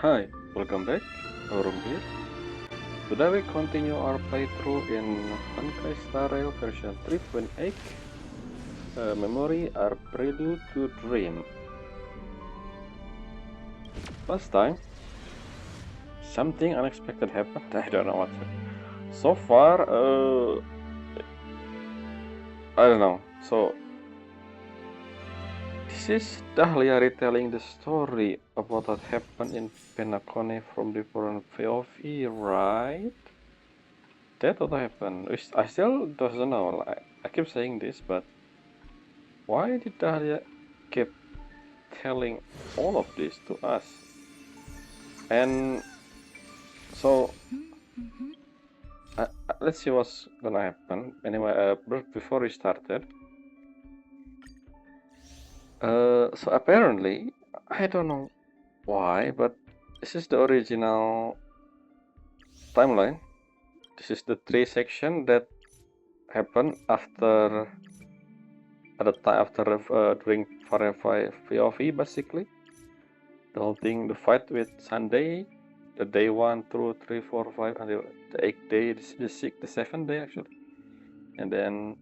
Hi, welcome back. Aurum here. Today we continue our playthrough in Honkai Star Rail version 3.8. Memory are Prelude to Dream. Last time, something unexpected happened. I don't know what. So far, I don't know. So this is Dahlia retelling the story about what happened in Penacone from different POV, right? That what happened. I still don't know. I keep saying this, but why did Dahlia keep telling all of this to us? And so let's see what's gonna happen. Anyway, before we started, so apparently I don't know why, but this is the original timeline. This is the 3 section that happened after at the time after during Firefly POV basically. The whole thing, the fight with Sunday, the day 1, 2, 3, 4, 5, and the 8th day, the 6th, the 7th day actually. And then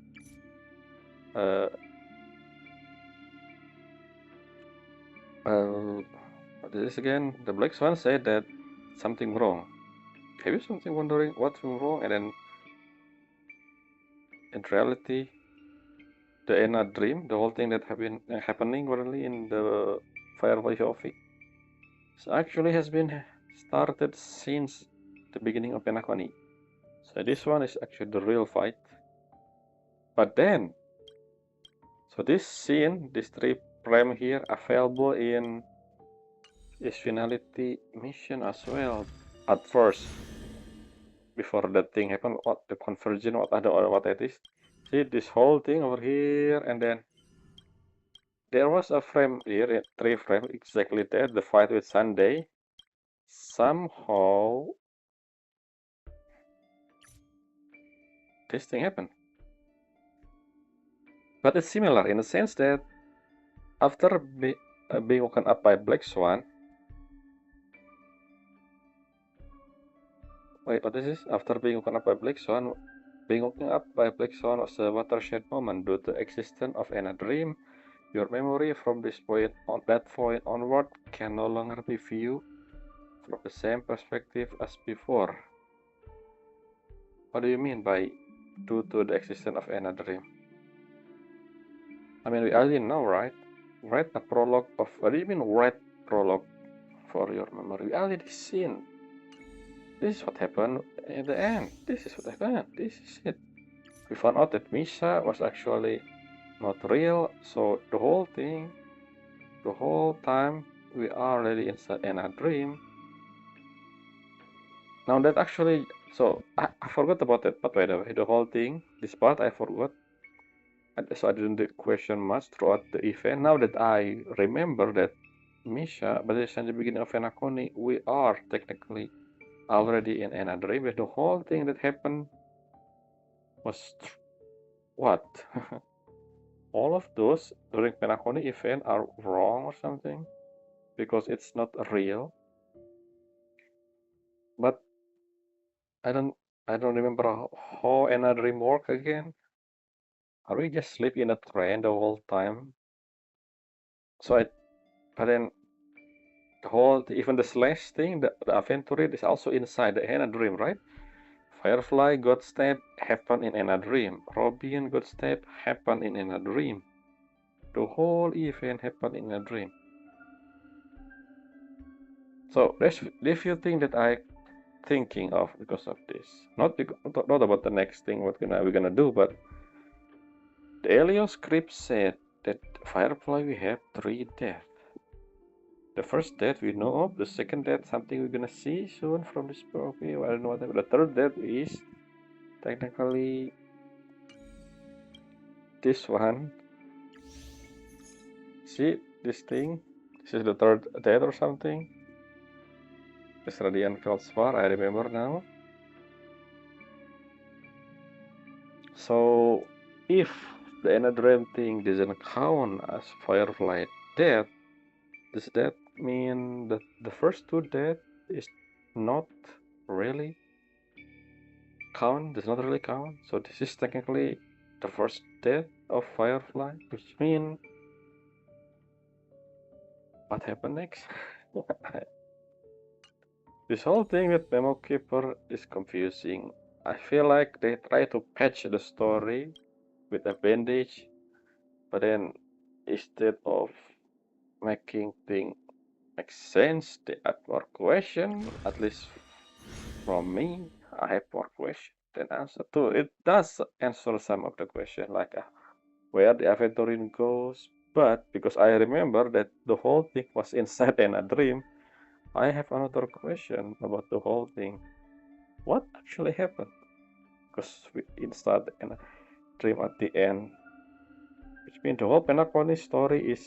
what is this again? The Black Swan said that something wrong. Maybe something wondering what's wrong, and then in reality, the Enna dream, the whole thing that have been happening currently in the Firefly POV, so actually has been started since the beginning of Penacony. So this one is actually the real fight. But then, so this scene, this 3 frame here, available in this Finality Mission as well. At first, before that thing happened, what the conversion, what it is. See this whole thing over here, and then there was a frame here, 3 frame exactly there, the fight with Sunday. Somehow this thing happened. But it's similar in the sense that after being woken up by Black Swan. Wait, what is this? After being woken up by Black Swan, being woken up by Black Swan was a watershed moment due to the existence of a dream. Your memory from this point on that point onward can no longer be viewed from the same perspective as before. What do you mean by due to the existence of a dream? I mean, we already know, right? Write a prologue of. What do you mean write prologue for your memory? We already seen. This is what happened in the end. This is what happened. This is it. We found out that Misha was actually not real, so the whole thing, the whole time, we are already inside in a dream. Now that actually, so I forgot about that part, by the way, the whole thing, this part I forgot, so I didn't question much throughout the event. Now that I remember that Misha, but it's in the beginning of Enaconi, we are technically already in a dream, but the whole thing that happened was what? All of those during Penacony event are wrong or something because it's not real. But I don't remember how another dream work again. Are we just sleep in a train the whole time? So but then even the slash thing, the aventurine is also inside the Anna dream, right? Firefly got stabbed happened in Anna dream. Robin got stabbed happened in Anna dream. The whole event happened in a dream. So there's a few things that I thinking of because of this. Not about the next thing we're gonna do, but the Elio script said that Firefly we have 3 deaths. The first death we know of, the second death something we're gonna see soon from this movie. I don't know what. The third death is technically this one. See this thing? This is the third death or something. This Radiant Feldspar, I remember now. So if the Enadrem thing doesn't count as Firefly death, this death mean that the first two death is not really count, does not really count. So this is technically the first death of Firefly, which means what happened next? This whole thing with Memo Keeper is confusing. I feel like they try to patch the story with a bandage, but then instead of making things make sense, they add more question. At least from me, I have more question than answer too. It does answer some of the question, like where the Aventurine goes, but because I remember that the whole thing was inside in a dream, I have another question about the whole thing. What actually happened? Because we inside in a dream at the end, which means the whole Penacony story is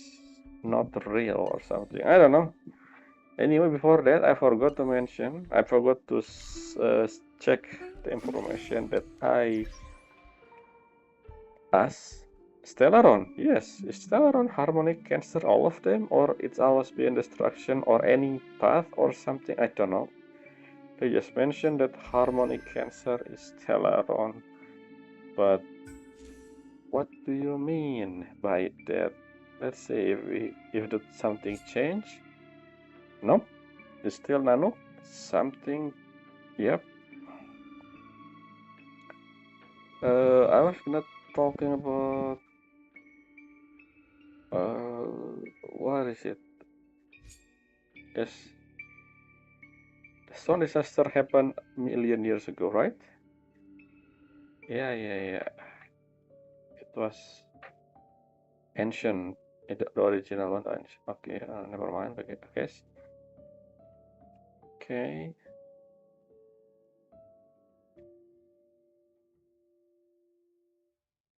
not real or something. I don't know. Anyway, before that, I forgot to mention, I forgot to check the information that I asked Stellaron. Yes, is Stellaron harmonic cancer, all of them, or it's always been destruction or any path or something? I don't know. They just mentioned that harmonic cancer is Stellaron, but what do you mean by that? Let's see if that something changed. Nope, it's still Nano. Something, yep. I was not talking about what is it? Yes, the stone disaster happened a million years ago, right? Yeah. It was ancient. The original one. Okay, never mind. Okay, I guess. Okay.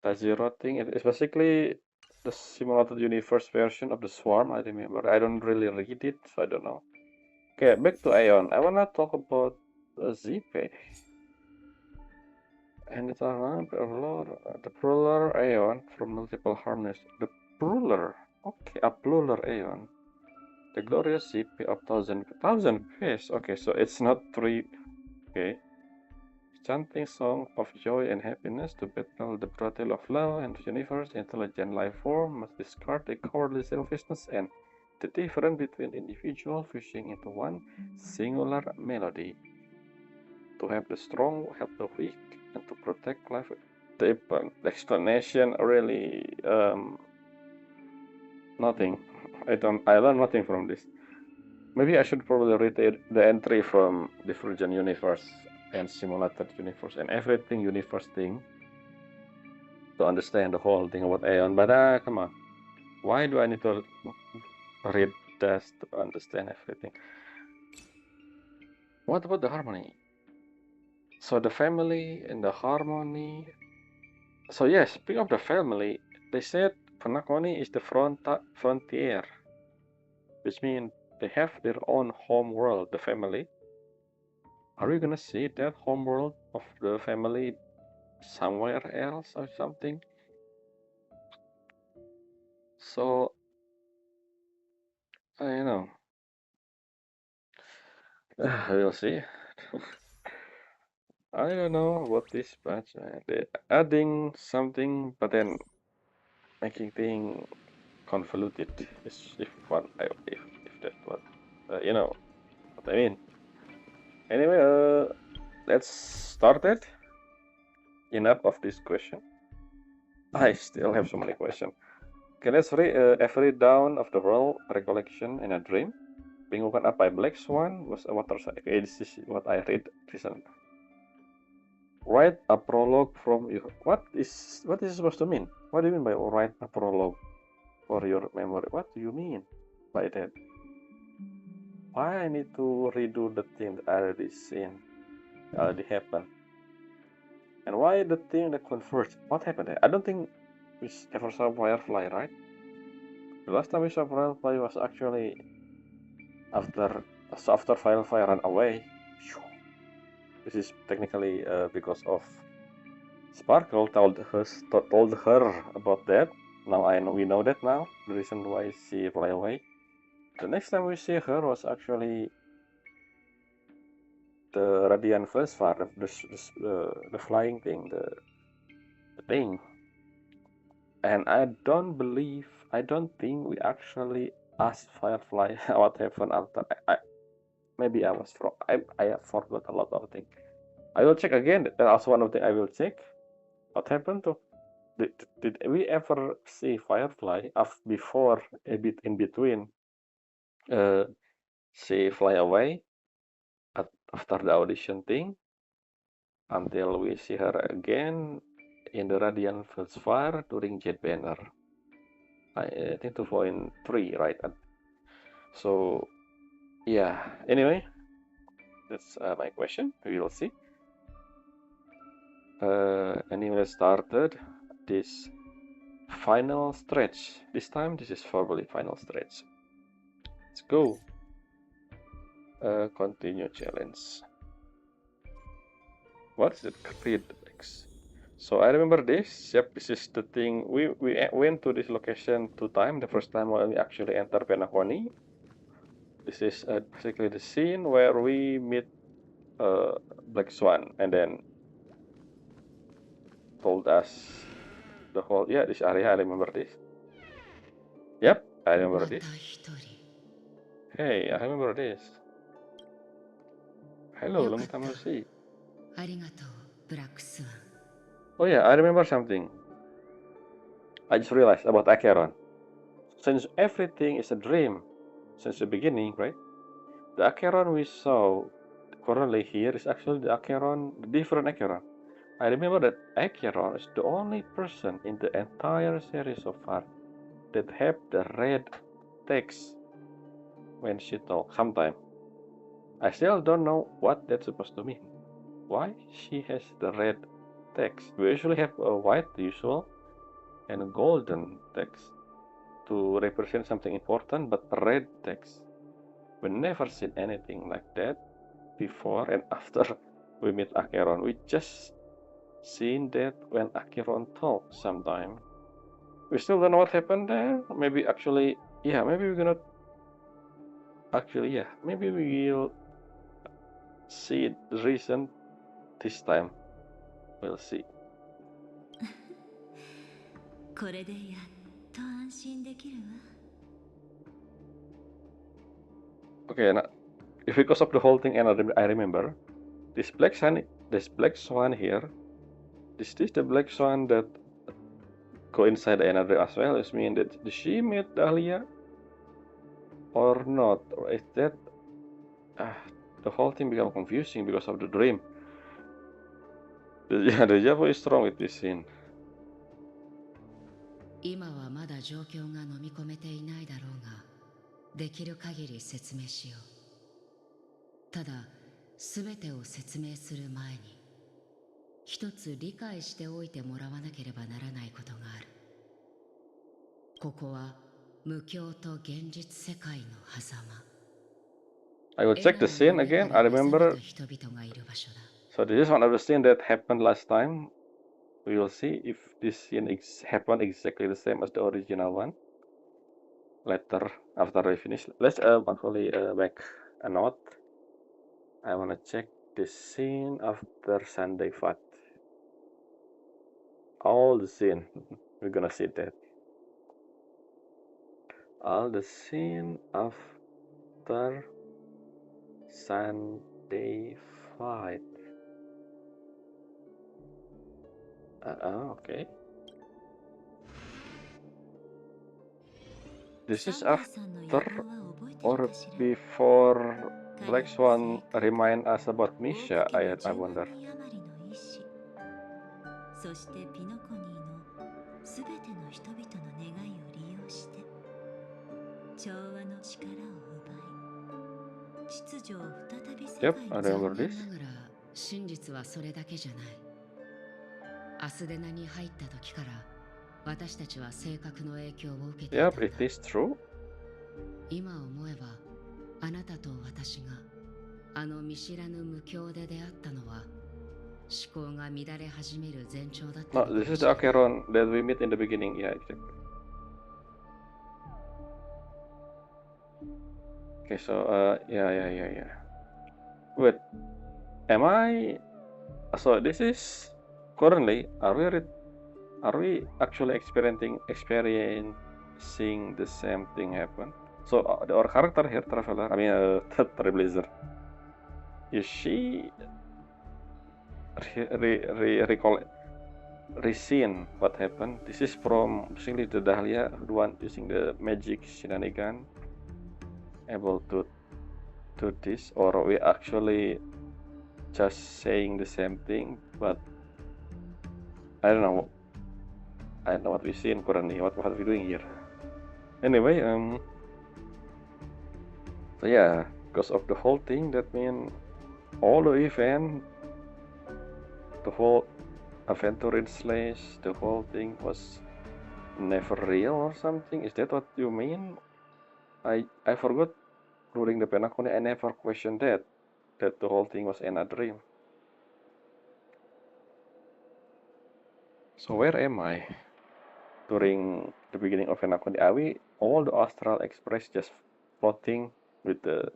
The Zero thing. It's basically the simulated universe version of the Swarm. I remember. I don't really read it, so I don't know. Okay, back to Aeon. I wanna talk about ZP. And it's around the Plural Aeon from multiple harness. The Plural. Okay, a Plural Aeon. The glorious ZP of thousand face. Okay, so it's not three. Okay. Chanting song of joy and happiness to battle the battle of love and the universe, intelligent life form must discard the cowardly selfishness and the difference between individual fusing into one singular melody. To have the strong help the weak and to protect life. The explanation really nothing. I learned nothing from this. Maybe I should probably read the entry from Divergent Universe and Simulated Universe and everything universe thing to understand the whole thing about Aeon. But come on, why do I need to read this to understand everything? What about the harmony? So the family and the harmony. So yes, speaking of the family, they said Penacony is the frontier, which means they have their own home world, the family. Are we gonna see that home world of the family somewhere else or something? So I know. We'll see. I don't know what this patch. They're adding something, but then making things convoluted. Is if that's what you know what I mean. Anyway, let's start it. Enough of this question. I still have so many questions. Okay, let's read every dawn of the world recollection in a dream. Being woken up by Black Swan was a water side. Okay, this is what I read recently. Write a prologue from your. What is it supposed to mean? What do you mean by write a prologue for your memory? What do you mean by that? Why I need to redo the thing that I already seen, already happened? And why the thing that converged? What happened there? I don't think we ever saw Firefly, right? The last time we saw Firefly was actually after Firefly ran away. This is technically because of Sparkle told her about that. Now we know that now. The reason why she fly away. the next time we see her was actually the Radiant first part of the flying thing, the thing. And I don't think we actually asked Firefly what happened after. Maybe I was wrong. I forgot a lot of things. I will check again. That's also one of the I will check. What happened to? Did we ever see Firefly before a bit in between? She fly away after the audition thing until we see her again in the Radiant First Fire during Jet Banner. I think 2.3, right? So yeah. Anyway, that's my question. We will see. Anyway, started this final stretch. This time, this is formally final stretch. Let's go. Continue challenge. What's the creed? So I remember this. Yep, this is the thing. We went to this location 2 times. The first time when we actually enter Penacony. This is basically the scene where we meet Black Swan, and then told us the whole. Yeah, this area. I remember this. Yep, I remember this. Hey, I remember this. Hello, long time no see. Oh yeah, I remember something. I just realized about Acheron. Since everything is a dream since the beginning, right? The Acheron we saw currently here is actually the different Acheron. I remember that Acheron is the only person in the entire series so far that have the red text when she talks sometimes. I still don't know what that's supposed to mean. Why she has the red text? We usually have a white usual and a golden text to represent something important, but red text. We never seen anything like that before and after we meet Acheron. We just seen that when Acheron talks sometime. We still don't know what happened there. Maybe actually, yeah, maybe we're gonna actually, yeah, maybe we will see the reason this time. We'll see. Okay, now if because of the whole thing, and I remember this black swan here. Is this the black swan that go inside another as well? Is mean that did she meet Dahlia or not? Or is that the whole thing become confusing because of the dream? Yeah, the Java is strong with this scene. 今はまだ状況が飲み込めていないだろうが、できる限り説明しよう。ただ、すべてを説明する前に、一つ理解しておいてもらわなければならないことがある。ここは無境と現実世界の狭間。I will check the scene again. I remember. So this is one of the scenes that happened last time. We will see if this scene happened exactly the same as the original one. Later, after we finish, let's actually make a note. I wanna check the scene after Sunday fight. All the scene. We're gonna see that. All the scene after Sunday fight. Okay. This is after or before Black Swan remind us about Misha, I wonder. そしてピノコニーのすべての人々の願いを利用して調和の力を奪い秩序を再び世界に。 Yep, I remember this. 真実はそれだけじゃない。アスデナに入った時から私たちは性格の影響を受けていた。Yep, it is true. 今思えばあなたと私があの見知らぬ無境で出会ったのは思考が乱れ始める前兆だった。No, this is the Acheron that we meet in the beginning. Yeah, exactly. Okay, so yeah. Wait, am I? So this is currently are we actually experiencing the same thing happen? So our character here, Traveler, I mean Trailblazer, is she recall reseen what happened? This is from basically the Dahlia, the one using the magic shenanigan, able to do this, or we actually just saying the same thing, but I don't know. I don't know what we seen currently. What are we doing here? Anyway, so yeah, because of the whole thing, that means all the event, the whole adventure in Slash, the whole thing was never real or something. Is that what you mean? I forgot during the Penacony. I never questioned that the whole thing was in a dream. So where am I during the beginning of Penacony? Are we all the Astral Express just floating with the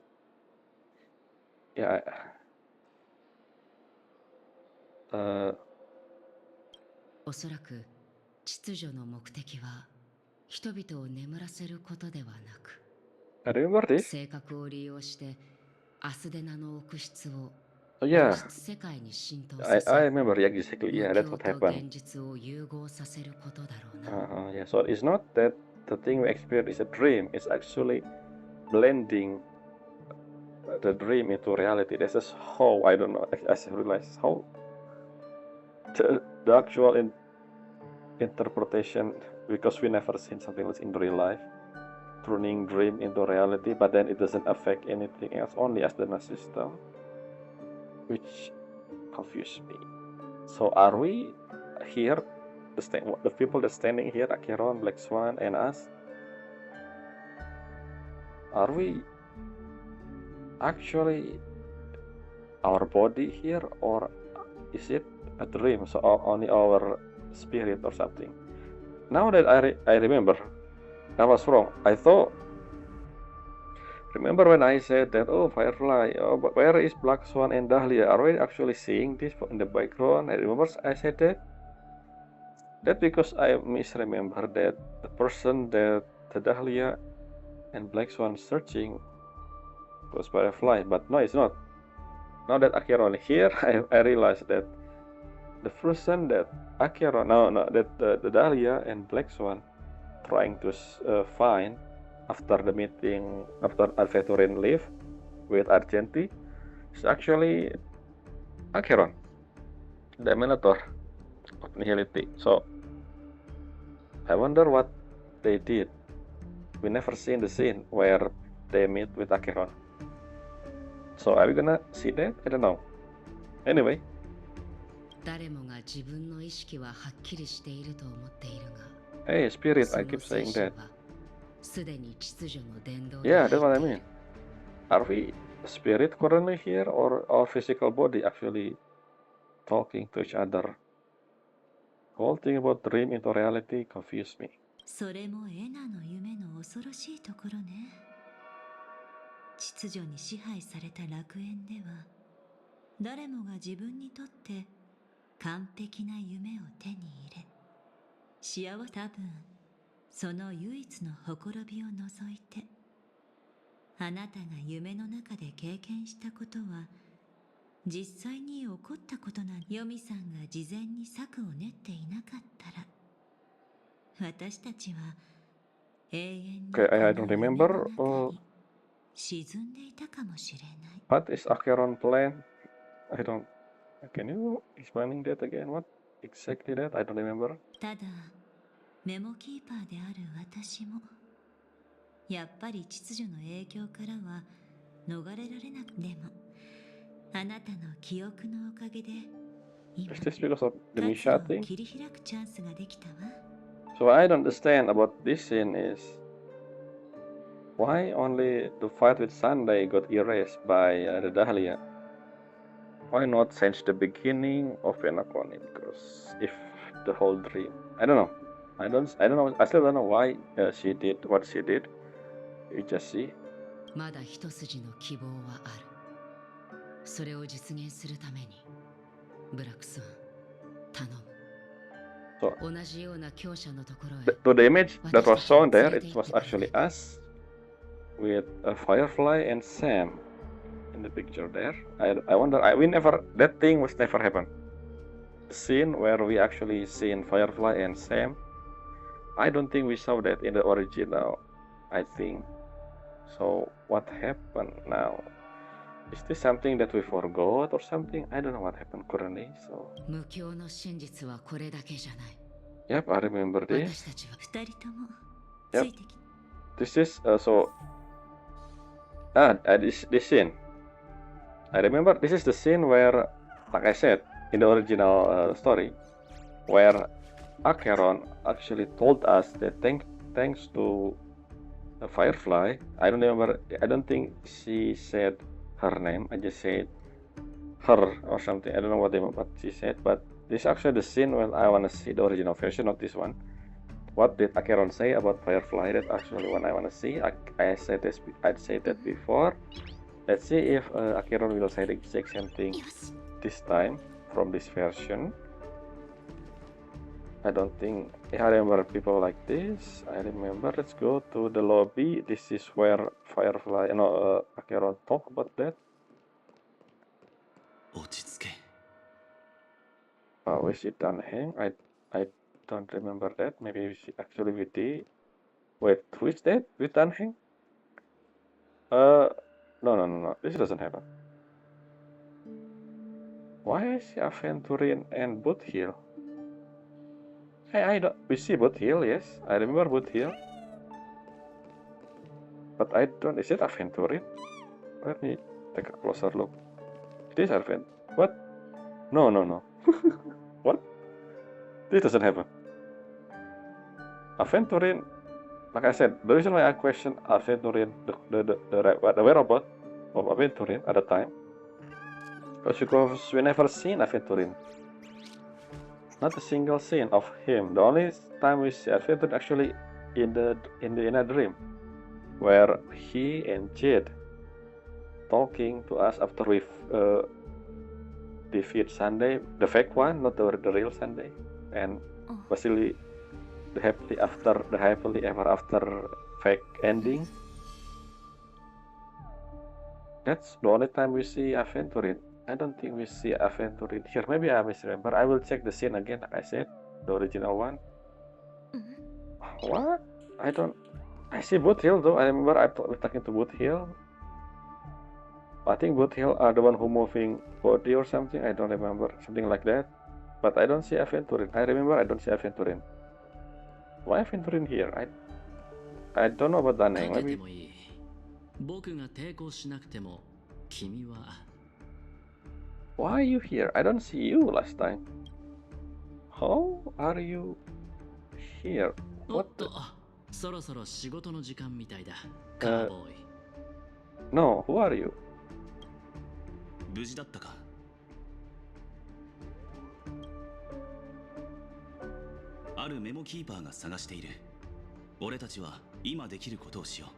yeah? おそらく秩序の目的は人々を眠らせることではなく、 I remember this. 性格を利用してアスデナの奥室を Oh 物 yeah, 質世界に浸透 I させ、 remember exactly. 無 Yeah, that's 境 what と happened. 現実を融合させることだろうな。Yeah, so it's not that the thing we experience is a dream. It's actually blending the dream into reality. This is how I don't know. I realize how the actual interpretation, because we never seen something else in real life, turning dream into reality, but then it doesn't affect anything else, only as the system, which confused me. So are we here, the people that standing here, Acheron, Black Swan, and us, are we actually our body here, or is it a dream? So only our spirit or something? Now that I remember, I was wrong. I thought, remember when I said that, oh, Firefly, oh, but where is Black Swan and Dahlia? Are we actually seeing this in the background? I remember I said that. That because I misremember that the person that the Dahlia and Black Swan searching was Firefly, but no, it's not. Now that Acheron here, I realized that the person that Acheron, that the Dahlia and Black Swan trying to find after the meeting, after Alfetorin leave with Argenti, is actually Acheron, the Minotaur of Nihility. So I wonder what they did. We never seen the scene where they meet with Acheron. So are we gonna see that? I don't know. Anyway. 誰もが自分の意識ははっきりしていると思っているが、 Hey, spirit, そ I の keep 精 saying 神 that. はすでに秩序の伝導 Yeah, に that's 入 what っ I てい mean. る。 Are we spirit currently here, or our physical body actually talking to each other? Whole thing about dream into reality confused me. それもエナの夢の恐ろしいところね。秩序に支配された楽園では、誰もが自分にとって完璧な夢を手に入れ、幸せ多分その唯一のほころびを除いて、あなたが夢の中で経験したことは実際に起こったことなの。ヨミさんが事前に策を練っていなかったら、私たちは永遠にこ Okay, の I 夢 don't の remember. 中に沈んでいたかもしれない。 What is Acheron plan? I don't. Can you explaining that again? What exactly that? I don't remember. ただメモキーパーである私もやっぱり秩序の影響からは逃れられなく、でもあなたの記憶のおかげで今 Is this because of the 活 Misha 路を thing? 切り開くチャンスができたわ。 So what I don't understand about this scene is why only the fight with Sunday got erased by the Dahlia? Why not change the beginning of Penacony? Because if the whole dream, I don't know. I don't know. I still don't know why she did what she did. You just see. まだ一筋の希望はある。それを実現するためにブラックスワン頼む。 So 同じような強者のところへ to the image that was shown there, it was actually us with a Firefly and Sam in the picture there. I wonder, we never, that thing was never happened. The scene where we actually seen Firefly and Sam, I don't think we saw that in the original, I think. So what happened now? Is this something that we forgot or something? I don't know what happened currently. So 無教の真実はこれだけじゃない。 yep, I remember 私 this. たちは二人とも Yep. ついてき This is this scene. I remember this is the scene where, like I said in the original story, where Acheron actually told us that thanks to the Firefly. I don't remember. I don't think she said her name. I just said her or something. I don't know what she said. But this is actually the scene when I wanna see the original version, not this one. What did Acheron say about Firefly? That actually when I wanna see. I said this. I'd said that before. Let's see if Acheron will say the exact same thing this time from this version. I don't think I remember people like this. I remember. Let's go to the lobby. This is where Firefly, Acheron talk about that. 落ち着け。 Oh, is it Danheng? I don't remember that. Maybe actually with the. Wait, who is that? With Danheng? No. This doesn't happen. Why is Aventurin and Boothill? I don't. We see Boothill, yes. I remember Boothill. But I don't. Is it Aventurin? Let me take a closer look. It is Advent. What? No. What? This doesn't happen. Aventurin, like I said, the reason why I question Aventurin, the whereabouts of Aventurin at the time, because we never seen Aventurin. Not a single scene of him. The only time we see Aventurin actually in a dream, where he and Jade talking to us after we defeat Sunday, the fake one, not the real Sunday, and basically the happily ever after fake ending. That's the only time we see Aventurin. I don't think we see Aventurin here. Maybe I misremember. I will check the scene again, like I said, the original one. What? I see Boothill though. I remember we're talking to Boothill. I think Boothill are the one who moving body or something. I don't remember. Something like that. But I don't see Aventurin. I remember I don't see Aventurin. Why Aventurin here? I don't know about Danheng. かけて Maybe. もいい。僕が抵抗しなくても、君は。 Why are you here? I don't see you last time. How are you here? おっ What? と、そろそろ仕事の時間みたいだ。カーボーイ。 No, who are you? 無事だったか。あるメモキーパーが探している。俺たちは今できることをしよ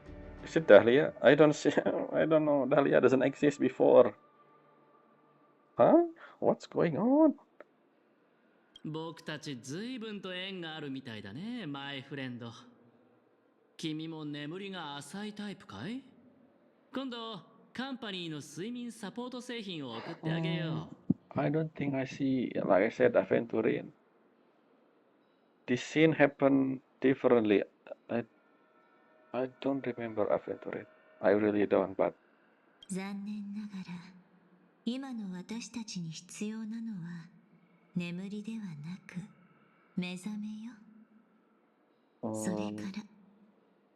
う。 Is it Dahlia? I don't see. I don't know. Dahlia doesn't exist before. Huh? What's going on? 僕たちずいぶんと縁があるみたいだね、マイフレンド。君も眠りが浅いタイプかい？今度、カンパニーの睡眠サポート製品を送ってあげよう。 I don't think I see. Like I said, Aventurin. This scene happened differently. I don't remember Aventurin. I really don't. But 残念ながら今の私たちに必要なのは眠りではなく目覚めよ。それから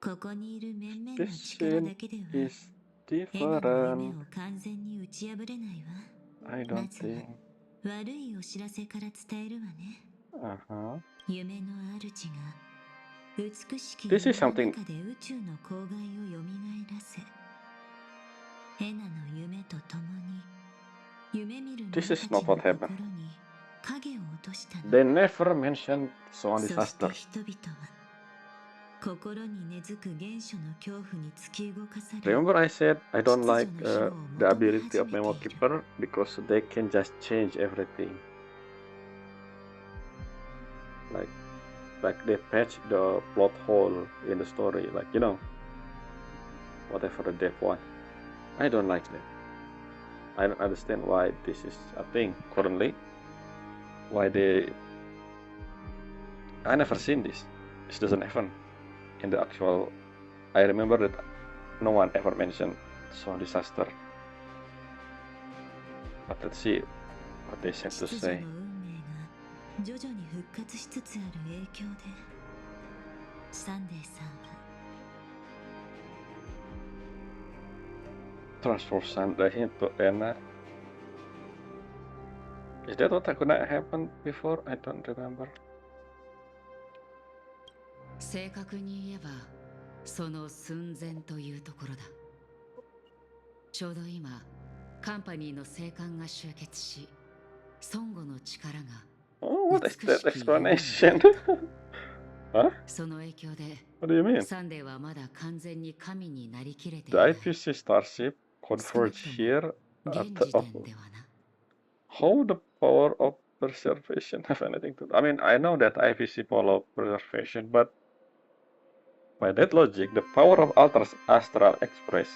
ここにいる面々の this 力 scene だけでは is エナの夢 different. を完全に打ち破れないわ。 I ま don't ずは think. 悪いお知らせから伝えるわね。 Uh-huh. 夢の主が美しき This is 夢の something- 中で宇宙の公害をよみがえらせ、エナの夢とともに夢見る者た This ち is の not what 心 happened. に影を落としたの。 They never mentioned Swan そして disaster. 人々は心に根付く原初の恐怖に突き動かされ、 Remember I said I don't like 秩序の庇護を the 求め ability 始 of め Memo ている。 Keeper because they can just change everything. Like they patch the plot hole in the story, like you know, whatever the dev want. I don't like that. I don't understand why this is a thing currently. Why they? I never seen this. This doesn't happen in the actual. I remember that no one ever mentioned so disaster. But let's see what they have to 秩序 say. の運命が徐々に復活しつつある影響で、サンデーさんは Transfer Sunday into Anna. Is that what could not happen before? I don't remember. 正確に言えばその寸前というところだ。ちょうど今カンパニーの生還が集結し、孫悟の力が Oh, what is 美 that しき夢になっ explanation? た。 Huh? その影響で What do you mean? サンデーはまだ完全に神になりきれてい The ない。 IPC Starship 少なく converged とも here 現 at 時 the, 点ではな。 how the power of preservation have anything to do? I mean, I know that IPC power of preservation, but by that logic, the power of Astral Express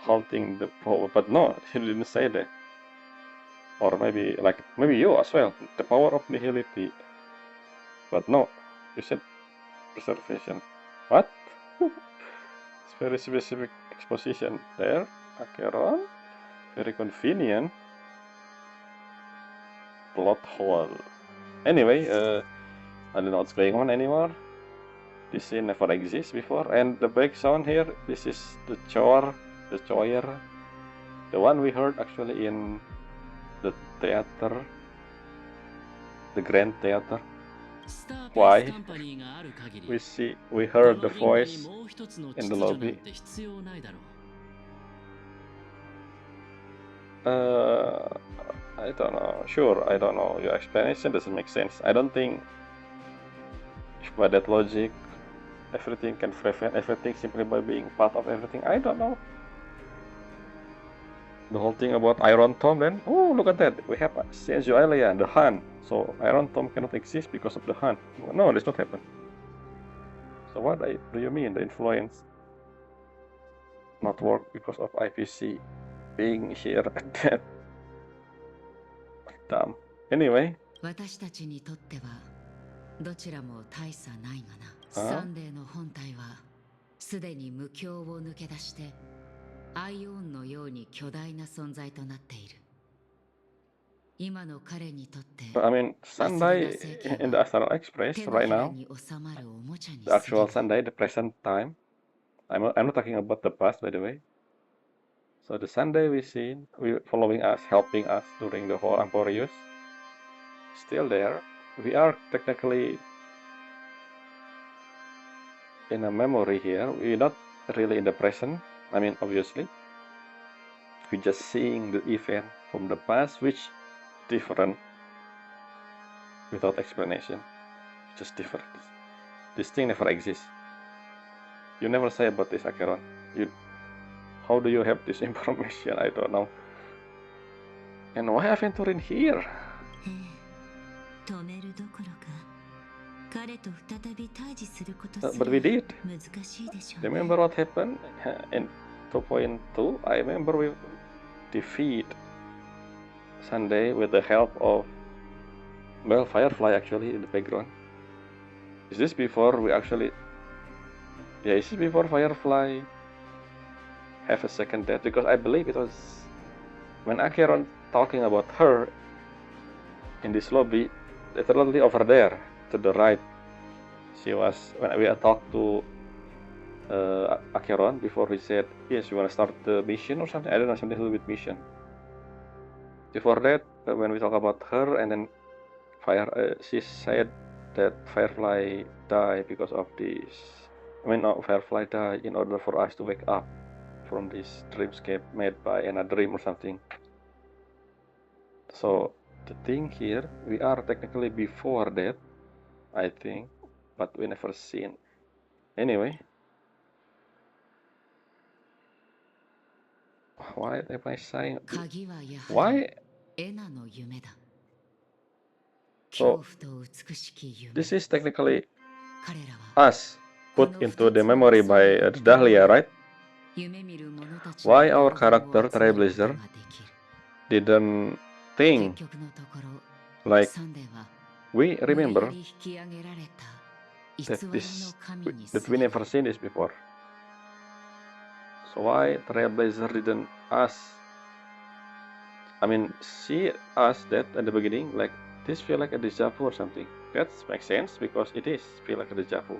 halting the power. But no, he didn't say that. Or maybe you as well, the power of nihility. But no, you said preservation. What? It's very specific exposition there. Acheron, very convenient. Plot hole. Anyway, I don't know what's going on anymore. This scene never exists before. And the back sound here, this is the choir, the one we heard actually in the theater, the Grand Theater. スターペー Why? スカンパニーがある限り We こ heard の the 銀河に voice もう一つの in 秩 the 序なん lobby. て必要ないだろう。 I don't know. Sure, I don't know. Your explanation doesn't make sense. I don't think by that logic everything can prevent everything simply by being part of everything. I don't know. The whole thing about Iron Tom then, oh look at that, we have Sensualia, the Han. So Iron Tom cannot exist because of the Han. No, this not happen. So what do you mean the influence not work because of IPC being here at that? Dumb. Anyway. 私たちにとってはどちらも大差ないがな。ああサンデーの本体はすでに無境を抜け出してアイオンのように巨大な存在となっている。今の彼にとって I mean, Sunday in the Astral Express 手の right ひら now, に収まるおもちゃに the actual 過ぎない。 Sunday, the present time. I'm not talking about the past, by the way. So the Sunday we seen, following us, helping us during the whole Emporius, still there. We are technically in a memory here. We're not really in the present. I mean, obviously, we're just seeing the event from the past, which different without explanation. Just different. This thing never exists. You never say about this, Acheron. How do you have this information? I don't know. And why Aventurin here? ええ、止めるどころか彼と再び対峙することす But we ら did. 難しいでしょうね。 Remember what happened in 2.2? I remember we defeat Sunday with the help of, well, Firefly actually in the background. Is this before we actually... Yeah, is this before Firefly have a second death? Because I believe it was when Acheron talking about her in this lobby, literally over there to the right. She was, when we talked to Acheron before he said, yes, you want to start the mission or something? I don't know, something to do with mission. Before that, when we talk about her, and then she said that Firefly died because of this. I mean, no, Firefly died in order for us to wake up from this dreamscape made by another dream or something. So the thing here, we are technically before that, I think, but we never seen Anyway, why am I saying 鍵はやは why? りエナの夢だ。 So 恐怖と美しき夢。 this is technically 彼らは us put into the memory by Dahlia, right? 夢見る者たち Why の our 同伴を character 集めること Trailblazer ができる。 didn't 結 think 局のところ、 like サンデーは we 無理や remember り引き上げられた偽 that りの this 神に that 過 we ぎ never る。 seen this before. So why Trailblazer didn't ask? I mean, see us that at the beginning, like this feel like a deja vu or something. That makes sense because it is feel like a deja vu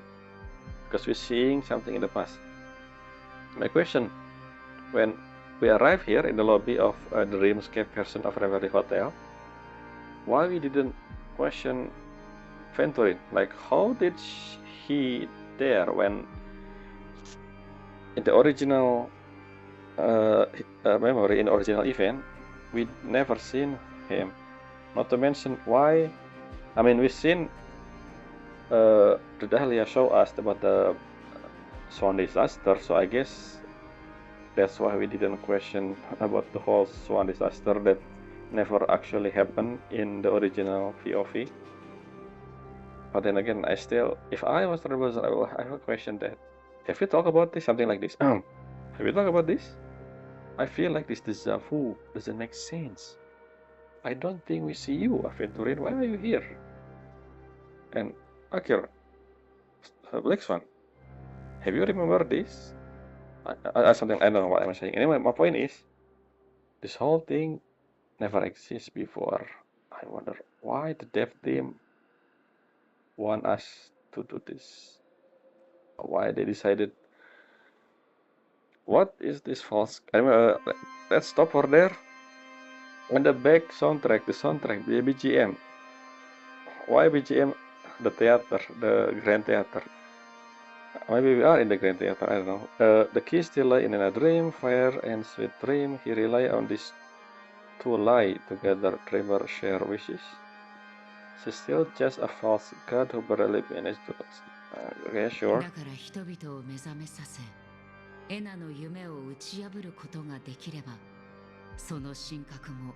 because we're seeing something in the past. My question, when we arrive here in the lobby of a dreamscape version of Reverie Hotel, why we didn't question Venturin? Like, how did he there when in the original memory, in the original event, we never seen him. Not to mention why, I mean, we've seen the Dahlia show us about the Swan disaster, so I guess that's why we didn't question about the whole Swan disaster that never actually happened in the original VOV. But then again, I still, if I was Trailblazer, I will question that. Have you talked about this? Something like this. Have you talked about this? I feel like this deja vu doesn't make sense. I don't think we see you, Aventurin. Why are you here? And Akir, Black Swan, have you remembered this? Something I don't know what I'm saying. Anyway, my point is, this whole thing never existed before. I wonder why the dev team want us to do this. Why they decided. What is this false? Anyway, let's stop for there. On the back soundtrack, the BGM. Why BGM? The theater, the Grand Theater. Maybe we are in the Grand Theater, I don't know. The key still lie in a dream, fire and sweet dream. He rely on these two lie together, dreamer share wishes. She's still just a false god who believe in his thoughts. Okay, sure. だから人々を目覚めさせ、エナの夢を打ち破ることができれば、その神格も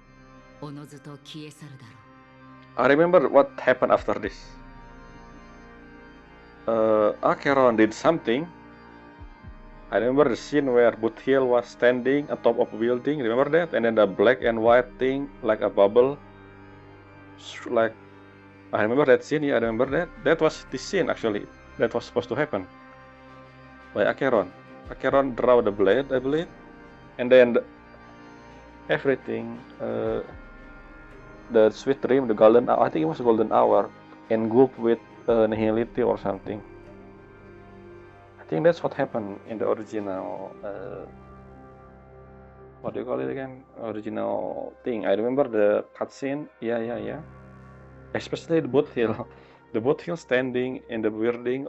おのずと消え去るだろう。 I remember what happened after this. Acheron did something. I remember the scene where Buthiel was standing atop of a building. Remember that? And then the black and white thing, like a bubble. Like, I remember that scene. Yeah, I remember that. That was the scene actually. That was supposed to happen by Acheron. Acheron draw the blade, I believe, and then everything. The sweet dream, the golden hour. I think it was a golden hour, engulfed with nihility or something. I think that's what happened in the original. What do you call it again? Original thing. I remember the cutscene. Yeah. Especially the boat hill. The boat hill standing in the building.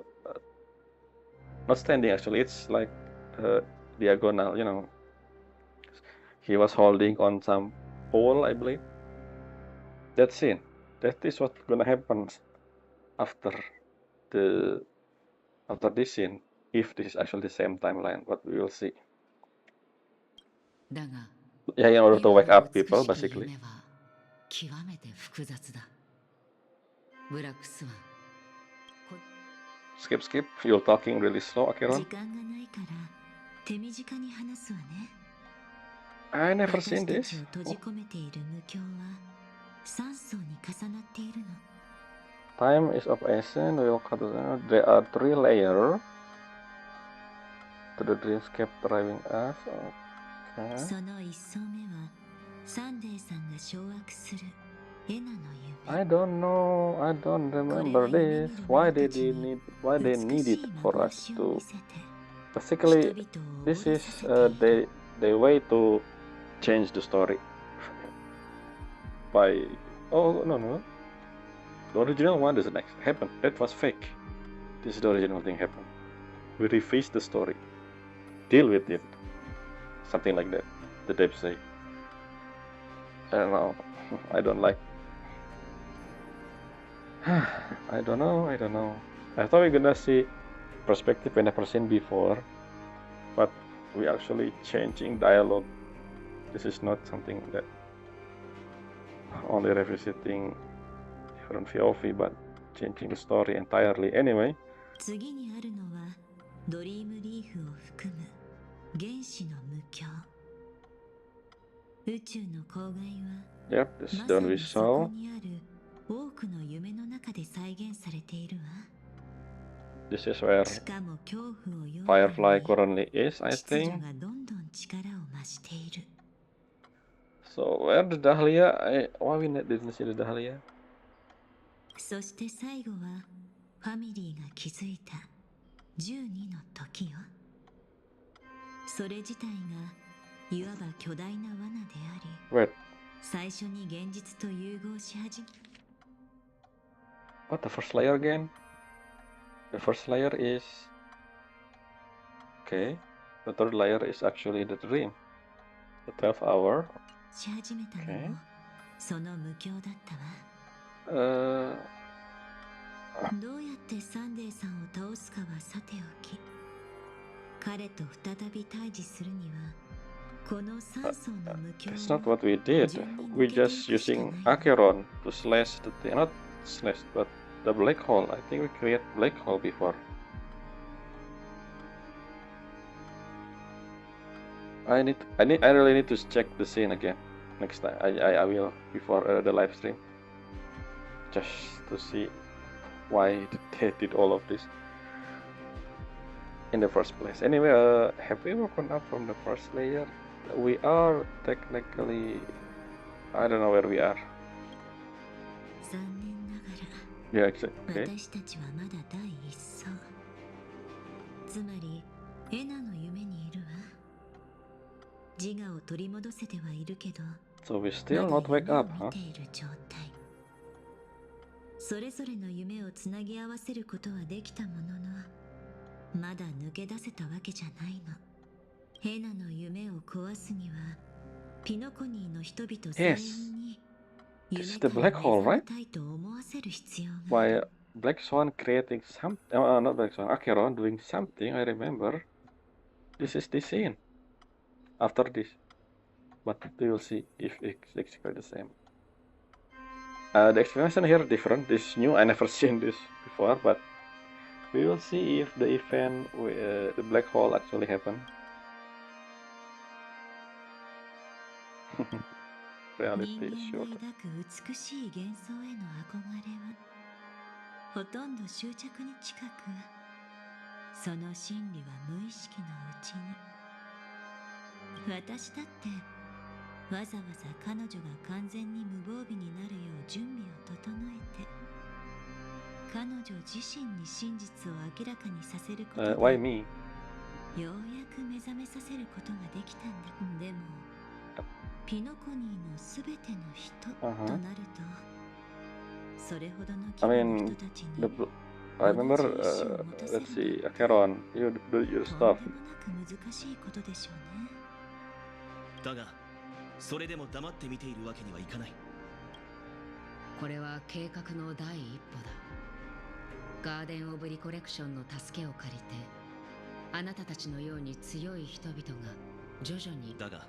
Not standing actually. It's like diagonal. You know. He was holding on some pole, I believe. That scene. That is what's gonna happen after this scene. If this is actually the same timeline, but we will see. だが、 Yeah, in order to 今 wake の up 美 people, しき basically. 夢は極めて複雑だ。ブラックスワン。 Skip. You're talking really slow, 時 Acheron. 間がないから手短に話すわね。 I never 私 seen た this. ちを閉じ込めている無境は3層に重なっているの。 Time is of essence. We will cut it out. There are 3 layers to the dreamscape driving us. Okay. その1層目はサンデーさんが掌握するエナの夢。 I don't know. I don't remember this. Why they need it for us to. Basically, this is the way to change the story. By no. The original one doesn't happen. That was fake. This is the original thing happened. We revised the story. Deal with it. Something like that. The devs say. I don't know. I don't like. I don't know. I thought we're gonna see perspective we never seen before, but we actually changing dialogue. This is not something that only revisiting different POV, but changing the story entirely. Anyway, 次にあるのはドリームリーフを含む原子の無境。宇宙の郊外は yep, this is ま the さ one we にそ saw. こにある多くの夢の中で再現されているわ。 This is where しかも恐怖をよう Firefly currently is, I 秩序 think. がどんどん力を増している。 So where the Dahlia? Why we didn't see the Dahlia? そして最後はファミリーが築いた12の時よ。それ自体がいわば巨大な罠であり、 Wait, 最初に現実と融合し始め what, the first layer again? The first layer is... Okay, the third layer is actually the dream. The 12th hour. し始めたの Okay. もその無境だったわ。 どうやってサンデーさんを倒すかはさておき、彼と再び対峙するにはこの3層の無境 It's not what we did. We just using Acheron to slash the thing. Not slash, but the black hole. I think we create black hole before. I really need to check the scene again next time. I will before the live stream, just to see why they did all of this in the first place. Anyway, have we woken up from the first layer? We are technically, I don't know where we are. 残念なが Yeah, ら okay. 私たちはまだ第一層。つまりエナの夢にいるわ。自我を取り戻せてはいるけど、 So we still ま not だ wake 夢を up, 見 huh? ている状態。それぞれの夢をつなぎ合わせることはできたものの、まだ抜け出せたわけじゃないの。エナの夢を壊すにはピノコニーの人々全員に This 夢 is か the ら black 目 hole, 覚め right? たいと思わせる必要があ By る。 Black Swan creating some, not Black Swan, Acheron doing something. I remember. This is the scene after this, but we will see if it's exactly the same. The explanation here different. This is new. I never seen this before, but we will see if the event, the black hole, actually happened. Reality 人 is 間 short. が抱く美しい幻想への憧れはほとんど執着に近く、その真理は無意識のうちに。私だってわざわざ彼女が完全に無防備になるよう準備を整えて、彼女自身に真実を明らかにさせることで、 Why me? ようやく目覚めさせることができたんだ。でもピノコニーのすべての人となると、それほどの規模の人たちに I remember, let's see, Acheron, you do your と stuff. んでもなく難しいことでしょうね。だがそれでも黙って見ているわけにはいかない。これは計画の第一歩だ。ガーデン・オブ・リコレクションの助けを借りて、あなたたちのように強い人々が徐々に。だが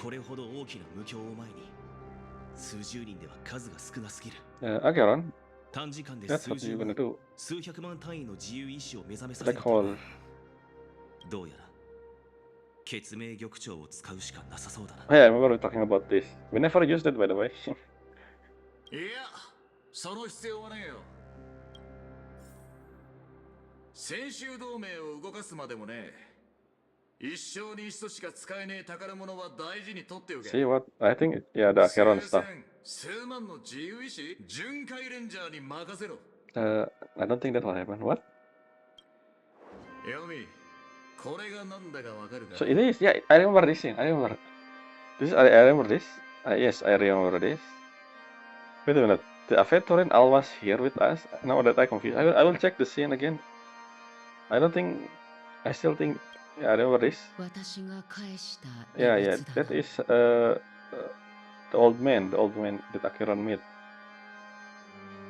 これほど大きな無境を前に数十人では数が少なすぎる。Acheron, 短時間で that's 数 what 十 you're 万 gonna do. 数百万単位の自由意志を目覚めさせ Black るため hole. どうやら血明玉鳥を使うしかなさそうだな。 Yeah, I remember talking about this. We never used it, by the way. いや、その必要はねえよ。先週同盟を動かすまでもね、一生に一度しか使えねえ宝物は大事に取っておけ。 See what? I think, yeah, the Acheron 聖 stuff. 戦数万の自由意志、巡回レンジャーに任せろ。 I don't think that will happen. What? ヤミ、これがなんだかわかるか。 So it is. Yeah, I remember this scene. I remember. I remember this. Yes, I remember this. Wait a minute. The Avetorin was here with us. Now that I confused, I will check the scene again. I don't think. I still think. Yeah, I remember this. 私が返した Yeah, 遺 yeah. 物だ That な。 is the old man that Acheron met.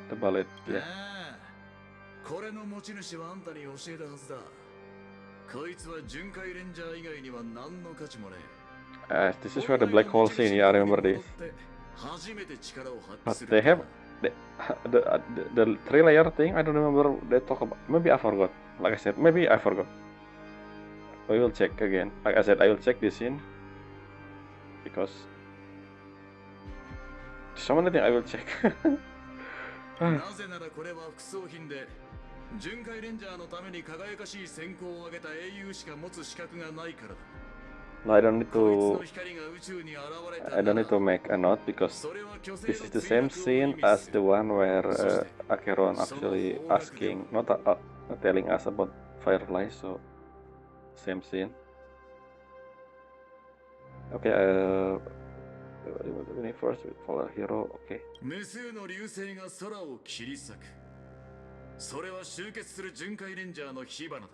The ballet. あ Yeah. あ、これの持ち主はあんたに教えたはずだ。こいつは巡回レンジャー以外には何の価値もねえ。This is where the black hole scene, yeah, I remember this. 初めて力を発 But 揮す they る。 have the 3-layer thing. I don't remember they talk about. Maybe I forgot. Like I said, maybe I forgot. We will check again. Like I said, I will check this scene because so many things I will check. なぜならこれは副葬品で、巡回レンジャーのために輝かしい戦功を挙げた英雄しか持つ資格がないからだ。No, I don't need こいつ to. の光が宇宙に現れた I don't need to make a note because それは虚勢 this の is the 墜落を same scene 意味 as す the る。 one where Acheron actually asking, not telling us about Firefly. So same scene. Okay. Universe with Polar Hero. Okay. 無数の流星が空を切り裂く。それは集結する巡回レンジャーの火花だ。